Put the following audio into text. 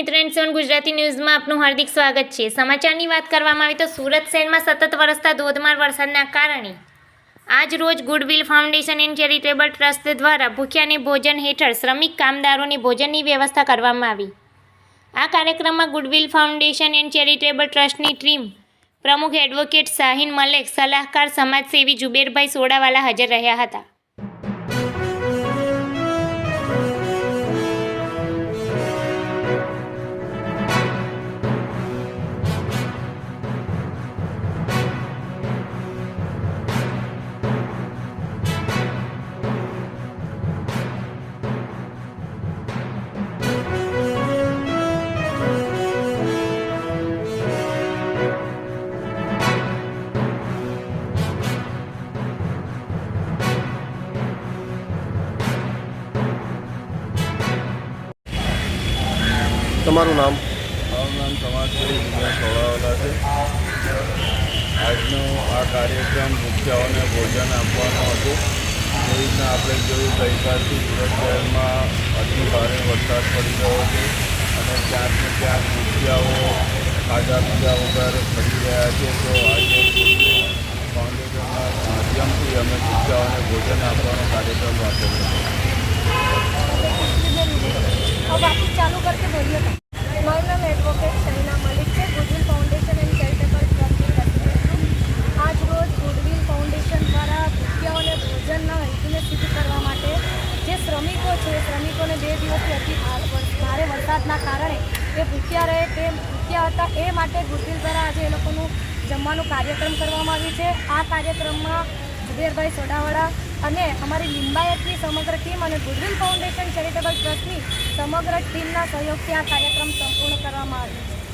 મિત્રો એન્ડ ગુજરાતી ન્યૂઝમાં આપનું હાર્દિક સ્વાગત છે। સમાચારની વાત કરવામાં આવે તો સુરત શહેરમાં સતત વરસતા ધોધમાર વરસાદના કારણે આજ રોજ goodwill foundation and charitable trust દ્વારા ભૂખ્યાને ભોજન હેઠળ શ્રમિક કામદારોને ભોજનની વ્યવસ્થા કરવામાં આવી। આ કાર્યક્રમમાં ગુડવિલ ફાઉન્ડેશન એન્ડ ચેરિટેબલ ટ્રસ્ટની ટીમ પ્રમુખ એડવોકેટ શાહીન મલેક, સલાહકાર સમાજસેવી જુબેરભાઈ સોડાવાલા હાજર રહ્યા હતા। તમારું નામ? મારું નામ સમાજસેવી જુબેરભાઈ સોડાવાલા છે। આજનો આ કાર્યક્રમ ભૂખ્યાઓને ભોજન આપવાનો હતો। એ રીતના આપણે જોયું ગઈકાલથી સુરત શહેરમાં અતિ ભારે વરસાદ પડી રહ્યો છે અને ક્યાંક ને ક્યાંક ભૂખ્યાઓ ખાધા પીધા વગર પડી રહ્યા છે। તો આજે ફાઉન્ડેશનના માધ્યમથી અમે ભૂખ્યાઓને ભોજન આપવાનો કાર્યક્રમ રાખેલો છે। चालू करके बोलिए। मारू नाम एडवोकेट शाहीन मलिक है। Goodwill foundation and charitable trust आज रोज गुडविल फाउंडेशन द्वारा भूख्याओने भोजनना હેતુને સિદ્ધ કરવા માટે જે શ્રમિકો છે શ્રમિકોને 2 દિવસથી અતિ ભારે વરસાદના કારણે એ ભૂખ્યા રહે તે ભૂખ્યા હતા એ માટે ગુડવિલ દ્વારા આજે એ લોકોનું જમવાનું કાર્યક્રમ કરવામાં આવ્યું છે। આ કાર્યક્રમમાં જુબેરભાઈ સોડાવાળા અને અમારી લિંબાયતની સમગ્ર ટીમ અને ગુડવિલ ફાઉન્ડેશન ચેરિટેબલ ટ્રસ્ટની સમગ્ર ટીમના સહયોગથી આ કાર્યક્રમ સંપૂર્ણ કરવામાં આવ્યો છે।